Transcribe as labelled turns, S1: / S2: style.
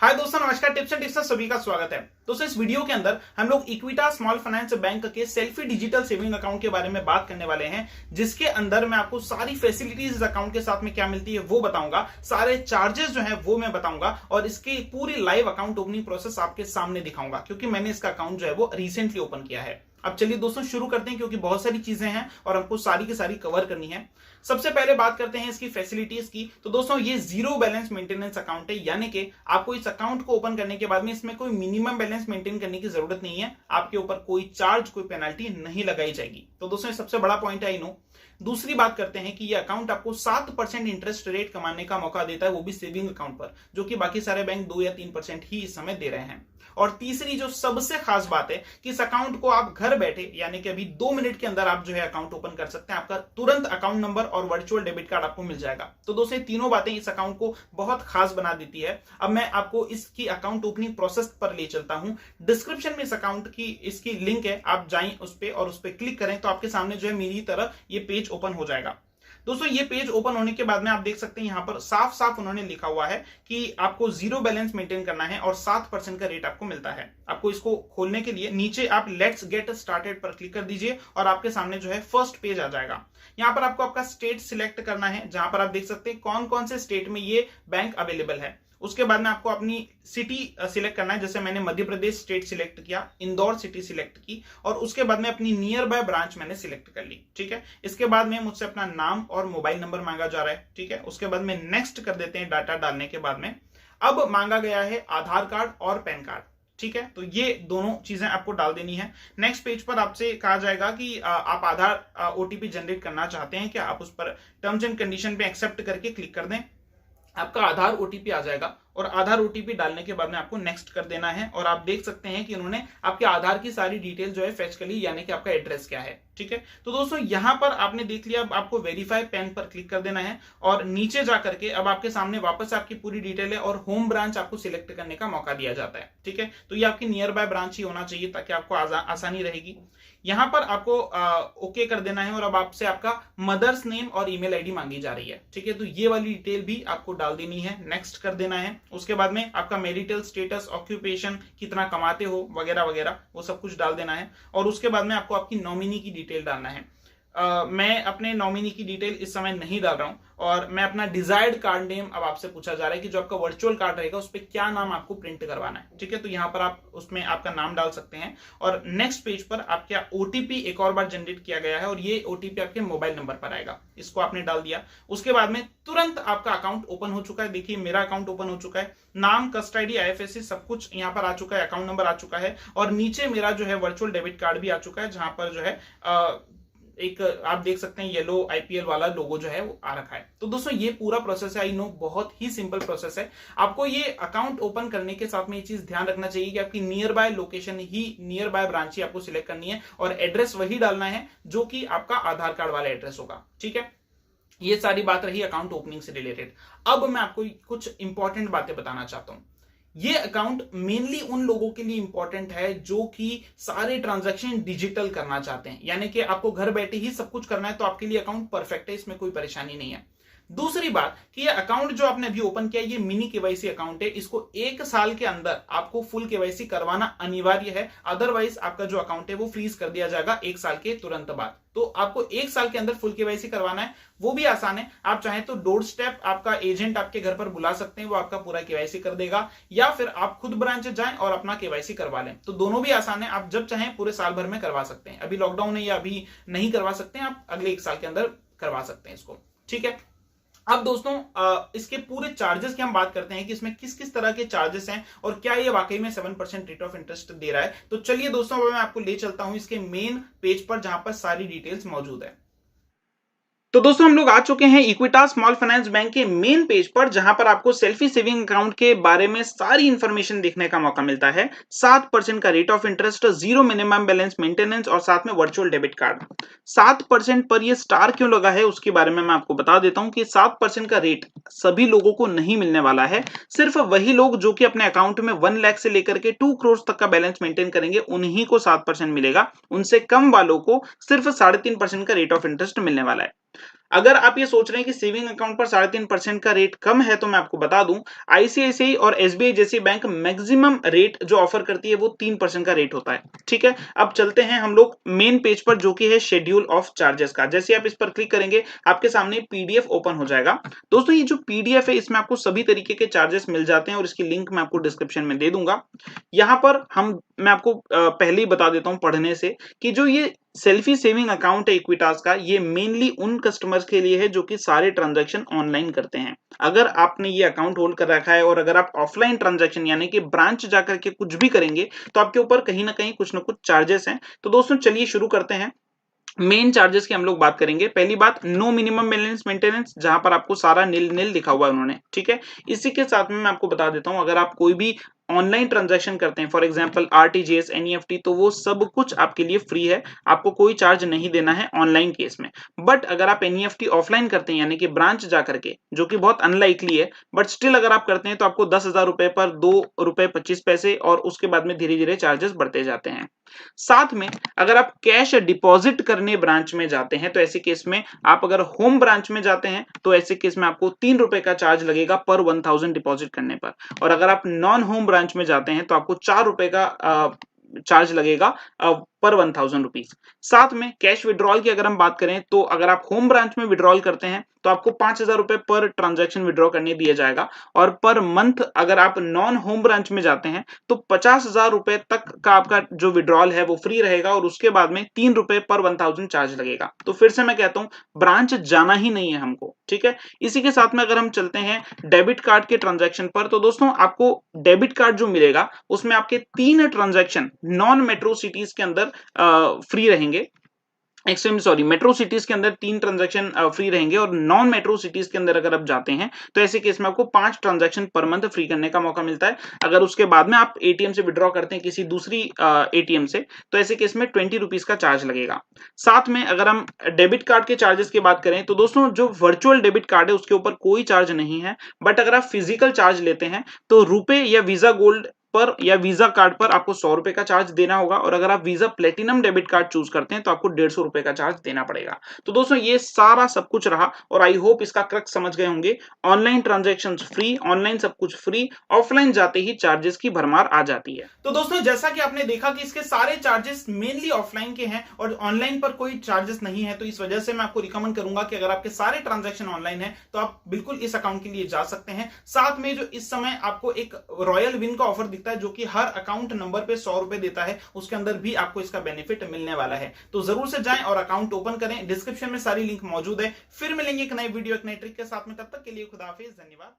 S1: हाय दोस्तों, नमस्कार। Tips and tips में सभी का स्वागत है। दोस्तों, इस वीडियो के अंदर हम लोग इक्विटास स्मॉल फाइनेंस बैंक के सेल्फी डिजिटल सेविंग अकाउंट के बारे में बात करने वाले हैं, जिसके अंदर मैं आपको सारी फैसिलिटीज इस अकाउंट के साथ में क्या मिलती है वो बताऊंगा, सारे चार्जेस जो है वो मैं बताऊंगा और इसकी पूरी लाइव अकाउंट ओपनिंग प्रोसेस आपके सामने दिखाऊंगा, क्योंकि मैंने इसका अकाउंट जो है वो रिसेंटली ओपन किया है। अब चलिए दोस्तों शुरू करते हैं, क्योंकि बहुत सारी चीजें हैं और हमको सारी की सारी कवर करनी है। सबसे पहले बात करते हैं इसकी फैसिलिटीज की। तो दोस्तों, ये जीरो बैलेंस मेंटेनेंस अकाउंट है, यानी कि आपको इस अकाउंट को ओपन करने के बाद में इसमें कोई मिनिमम बैलेंस मेंटेन करने की जरूरत नहीं है। आपके ऊपर कोई चार्ज, कोई पेनल्टी नहीं लगाई जाएगी। तो दोस्तों, ये सबसे बड़ा पॉइंट है, आई नो। दूसरी बात करते हैं कि ये अकाउंट आपको 7% इंटरेस्ट रेट कमाने का मौका देता है, वो भी सेविंग अकाउंट पर, जो कि बाकी सारे बैंक 2 या 3% ही इस समय दे रहे हैं। और तीसरी जो सबसे खास बात है कि इस अकाउंट को आप घर बैठे, यानी कि अभी 2 मिनट के अंदर आप जो है अकाउंट ओपन कर सकते हैं। आपका तुरंत अकाउंट नंबर और वर्चुअल डेबिट कार्ड आपको मिल जाएगा। तो दोस्तों, तीनों बातें इस अकाउंट को बहुत खास बना देती है। अब मैं आपको इसकी अकाउंट ओपनिंग प्रोसेस पर ले चलता हूं। डिस्क्रिप्शन में इस अकाउंट की इसकी लिंक है, आप जाएं उस पर और उस पर क्लिक करें तो आपके सामने जो है मेरी तरह ये पेज ओपन हो जाएगा। दोस्तों, ये पेज ओपन होने के बाद में आप देख सकते हैं, यहां पर साफ साफ उन्होंने लिखा हुआ है कि आपको जीरो बैलेंस मेंटेन करना है और 7% का रेट आपको मिलता है। आपको इसको खोलने के लिए नीचे आप लेट्स गेट स्टार्टेड पर क्लिक कर दीजिए और आपके सामने जो है फर्स्ट पेज आ जाएगा। यहां पर आपको आपका स्टेट सिलेक्ट करना है, जहां पर आप देख सकते हैं कौन कौन से स्टेट में ये बैंक अवेलेबल है। उसके बाद में आपको अपनी सिटी सिलेक्ट करना है, जैसे मैंने मध्य प्रदेश स्टेट सिलेक्ट किया, इंदौर सिटी सिलेक्ट की, और उसके बाद में अपनी नियर बाय ब्रांच मैंने सिलेक्ट कर ली। ठीक है, इसके बाद में मुझसे अपना नाम और मोबाइल नंबर मांगा जा रहा है। ठीक है, उसके बाद में नेक्स्ट कर देते हैं। डाटा डालने के बाद में अब मांगा गया है आधार कार्ड और पैन कार्ड। ठीक है, तो ये दोनों चीजें आपको डाल देनी है। नेक्स्ट पेज पर आपसे कहा जाएगा कि आप आधार ओटीपी जनरेट करना चाहते हैं क्या। आप उस पर टर्म्स एंड कंडीशन पे एक्सेप्ट करके क्लिक कर दें। आपका आधार ओटीपी आ जाएगा और आधार ओटीपी डालने के बाद में आपको नेक्स्ट कर देना है। और आप देख सकते हैं कि उन्होंने आपके आधार की सारी डिटेल जो है फेच कर ली, यानी कि आपका एड्रेस क्या है। ठीक है, तो दोस्तों यहां पर आपने देख लिया। अब आपको वेरीफाई पैन पर क्लिक कर देना है और नीचे जाकर के अब आपके सामने वापस आपकी पूरी डिटेल है और होम ब्रांच आपको सिलेक्ट करने का मौका दिया जाता है। ठीक है, तो ये आपकी नियर बाय ब्रांच ही होना चाहिए ताकि आपको आसानी रहेगी। यहां पर आपको ओके कर देना है और अब आपसे आपका मदर्स नेम और ईमेल आईडी मांगी जा रही है। ठीक है, तो ये वाली डिटेल भी आपको डाल देनी है, नेक्स्ट कर देना है। उसके बाद में आपका मैरिटल स्टेटस, ऑक्यूपेशन, कितना कमाते हो वगैरह वगैरह, वो सब कुछ डाल देना है। और उसके बाद में आपको आपकी नॉमिनी की डिटेल डालना है। मैं अपने नॉमिनी की डिटेल इस समय नहीं डाल रहा हूं और मैं अपना डिजायर्ड कार्ड नेम अब आपसे पूछा जा रहा है कि जो आपका वर्चुअल कार्ड रहेगा उस पर क्या नाम आपको प्रिंट करवाना है। ठीक है, तो यहां पर आप उसमें आपका नाम डाल सकते हैं और नेक्स्ट पेज पर आपका ओटीपी एक और बार जनरेट किया गया है और ये ओटीपी आपके मोबाइल नंबर पर आएगा। इसको आपने डाल दिया। उसके बाद में तुरंत आपका अकाउंट ओपन हो चुका है। देखिए, मेरा अकाउंट ओपन हो चुका है। नाम, कस्ट आईडी, आईएफएससी सब कुछ यहां पर आ चुका है, अकाउंट नंबर आ चुका है और नीचे मेरा जो है वर्चुअल डेबिट कार्ड भी आ चुका है, जहां पर जो है एक आप देख सकते हैं येलो आईपीएल वाला लोगो जो है वो आ रखा है। तो दोस्तों, ये पूरा प्रोसेस है। आई नो बहुत ही सिंपल प्रोसेस है। आपको ये अकाउंट ओपन करने के साथ में ये चीज ध्यान रखना चाहिए कि आपकी नियर बाय लोकेशन ही, नियर बाय ब्रांच ही आपको सिलेक्ट करनी है और एड्रेस वही डालना है जो कि आपका आधार कार्ड वाला एड्रेस होगा। ठीक है, ये सारी बात रही अकाउंट ओपनिंग से रिलेटेड। अब मैं आपको कुछ इंपॉर्टेंट बातें बताना चाहता हूं। ये अकाउंट मेनली उन लोगों के लिए इंपॉर्टेंट है जो कि सारे ट्रांजैक्शन डिजिटल करना चाहते हैं, यानी कि आपको घर बैठे ही सब कुछ करना है, तो आपके लिए अकाउंट परफेक्ट है, इसमें कोई परेशानी नहीं है। दूसरी बात कि ये अकाउंट जो आपने अभी ओपन किया, ये मिनी केवाईसी अकाउंट है। इसको 1 साल के अंदर आपको फुल केवाईसी करवाना अनिवार्य है, अदरवाइज आपका जो अकाउंट है वो फ्रीज कर दिया जाएगा 1 साल के तुरंत बाद। तो आपको 1 साल के अंदर फुल केवाईसी करवाना है, वो भी आसान है। आप चाहें तो डोर स्टेप आपका एजेंट आपके घर पर बुला सकते हैं, वो आपका पूरा केवाईसी कर देगा, या फिर आप खुद ब्रांच जाएं और अपना केवाईसी करवा लें। तो दोनों भी आसान है, आप जब चाहें पूरे साल भर में करवा सकते हैं। अभी लॉकडाउन है या अभी नहीं करवा सकते हैं, आप अगले 1 साल के अंदर करवा सकते हैं इसको। ठीक है, अब दोस्तों इसके पूरे चार्जेस की हम बात करते हैं कि इसमें किस किस तरह के चार्जेस हैं और क्या ये वाकई में 7% रेट ऑफ इंटरेस्ट दे रहा है। तो चलिए दोस्तों, मैं आपको ले चलता हूं इसके मेन पेज पर, जहां पर सारी डिटेल्स मौजूद है। तो दोस्तों, हम लोग आ चुके हैं इक्विटास स्मॉल फाइनेंस बैंक के मेन पेज पर, जहां पर आपको सेल्फी सेविंग अकाउंट के बारे में सारी इंफॉर्मेशन देखने का मौका मिलता है। 7% का rate of interest, zero minimum balance maintenance और साथ में वर्चुअल डेबिट कार्ड। 7% पर ये स्टार क्यों लगा है उसके बारे में मैं आपको बता देता हूं कि 7% का रेट सभी लोगों को नहीं मिलने वाला है। सिर्फ वही लोग जो कि अपने अकाउंट में 1 लाख से लेकर के 2 करोड़ तक का बैलेंस मेंटेन करेंगे, उन्हीं को 7% मिलेगा। उनसे कम वालों को सिर्फ 3.5% का रेट ऑफ इंटरेस्ट मिलने वाला है। अगर आप ये सोच रहे हैं कि सेविंग अकाउंट पर 3.5% का रेट कम है, तो मैं आपको बता दूं आईसीआईसीआई और एसबीआई जैसी बैंक मैक्सिमम रेट जो ऑफर करती है वो 3% का रेट होता है। ठीक है, अब चलते हैं हम लोग मेन पेज पर, जो कि है शेड्यूल ऑफ चार्जेस का। जैसे आप इस पर क्लिक करेंगे आपके सामने पीडीएफ ओपन हो जाएगा। दोस्तों, ये जो पीडीएफ है इसमें आपको सभी तरीके के चार्जेस मिल जाते हैं और इसकी लिंक मैं आपको डिस्क्रिप्शन में दे दूंगा। यहां पर मैं आपको पहले ही बता देता हूं पढ़ने से कि जो ये सेल्फी सेविंग अकाउंट है इक्विटास का, ये मेनली उन कस्टमर्स के लिए है जो कि सारे ट्रांजैक्शन ऑनलाइन करते हैं। अगर आपने ये अकाउंट होल्ड कर रखा है और अगर आप ऑफलाइन ट्रांजैक्शन यानी कि ब्रांच जाकर के कुछ भी करेंगे तो आपके ऊपर कहीं ना कहीं कुछ ना कुछ चार्जेस हैं। तो दोस्तों चलिए शुरू करते हैं। मेन चार्जेस की हम लोग बात करेंगे। पहली बात, नो मिनिमम बैलेंस मेंटेनेंस, जहां पर आपको सारा नील नील लिखा हुआ है उन्होंने। ठीक है, इसी के साथ में मैं आपको बता देता हूं, अगर आप कोई भी ऑनलाइन ट्रांजैक्शन करते हैं, फॉर एग्जांपल आरटीजीएस, एनईएफटी, तो वो सब कुछ आपके लिए फ्री है, आपको कोई चार्ज नहीं देना है ऑनलाइन केस में। बट अगर आप एनईएफटी ऑफलाइन करते हैं यानी कि ब्रांच जाकर के, जो कि बहुत अनलाइकली है, बट स्टिल अगर आप करते हैं तो आपको 10,000 रुपए पर 2 रुपए 25 पैसे और उसके बाद में धीरे धीरे चार्जेस बढ़ते जाते हैं। साथ में अगर आप कैश डिपॉजिट करने ब्रांच में जाते हैं तो ऐसे केस में, आप अगर होम ब्रांच में जाते हैं तो ऐसे केस में आपको 3 रुपए का चार्ज लगेगा पर 1000 डिपॉजिट करने पर, और अगर आप नॉन होम ब्रांच में जाते हैं तो आपको 4 रुपए का चार्ज लगेगा पर 1000 रुपीज। साथ में कैश विड्रॉल की अगर हम बात करें तो अगर आप होम ब्रांच में विड्रॉल करते हैं तो आपको 5000 रुपए पर ट्रांजैक्शन विड्रॉ करने दिया जाएगा, और पर मंथ अगर आप नॉन होम ब्रांच में जाते हैं तो 50,000 रुपए तक का आपका जो विड्रॉल है वो फ्री रहेगा, और उसके बाद में 3 रुपए पर 1000 चार्ज लगेगा। तो फिर से मैं कहता हूं, ब्रांच जाना ही नहीं है हमको। ठीक है, इसी के साथ में अगर हम चलते हैं डेबिट कार्ड के ट्रांजैक्शन पर, तो दोस्तों आपको डेबिट कार्ड जो मिलेगा उसमें आपके 3 ट्रांजैक्शन नॉन मेट्रो सिटीज के अंदर फ्री रहेंगे। एक्सट्रीमली सॉरी, मेट्रो सिटीज के अंदर 3 ट्रांजैक्शन फ्री रहेंगे, और नॉन मेट्रो सिटीज के अंदर अगर आप जाते हैं तो ऐसे केस में आपको 5 ट्रांजैक्शन पर मंथ फ्री करने का मौका मिलता है। अगर उसके बाद में आप एटीएम से विड्रॉ करते हैं किसी दूसरी एटीएम से, तो ऐसे केस में 20 रुपीज का चार्ज लगेगा। साथ में अगर हम डेबिट कार्ड के चार्जेस की बात करें तो दोस्तों जो वर्चुअल डेबिट कार्ड है उसके ऊपर कोई चार्ज नहीं है, बट अगर आप फिजिकल चार्ज लेते हैं तो रुपए या वीजा गोल्ड पर या वीजा कार्ड पर आपको 100 रुपए का चार्ज देना होगा, और अगर आप visa platinum debit card choose करते हैं तो आपको 150 रुपए का चार्ज देना पड़ेगा। तो दोस्तों ये सारा सब कुछ रहा, और आई होप इसका क्रक्स समझ गए होंगे। ऑनलाइन ट्रांजैक्शंस फ्री, ऑनलाइन सब कुछ फ्री, ऑफलाइन जाते ही चार्जेस की भरमार आ जाती है। तो दोस्तों जैसा कि आपने देखा कि इसके सारे चार्जेस मेनली ऑफलाइन के हैं और ऑनलाइन पर कोई चार्जेस नहीं है, तो इस वजह से मैं आपको रिकमेंड करूंगा कि अगर आपके सारे ट्रांजैक्शन ऑनलाइन है तो आप बिल्कुल इस अकाउंट के लिए जा सकते हैं। साथ में जो इस समय आपको एक रॉयल विन का ऑफर दिखता है जो कि हर अकाउंट नंबर पे 100 रुपए देता है, उसके अंदर भी आपको इसका बेनिफिट मिलने वाला है। तो जरूर से जाएं और अकाउंट ओपन करें, डिस्क्रिप्शन में सारी लिंक मौजूद है। फिर मिलेंगे एक नई वीडियो एक नई ट्रिक के साथ में, तब तक के लिए खुदा हाफिज, धन्यवाद।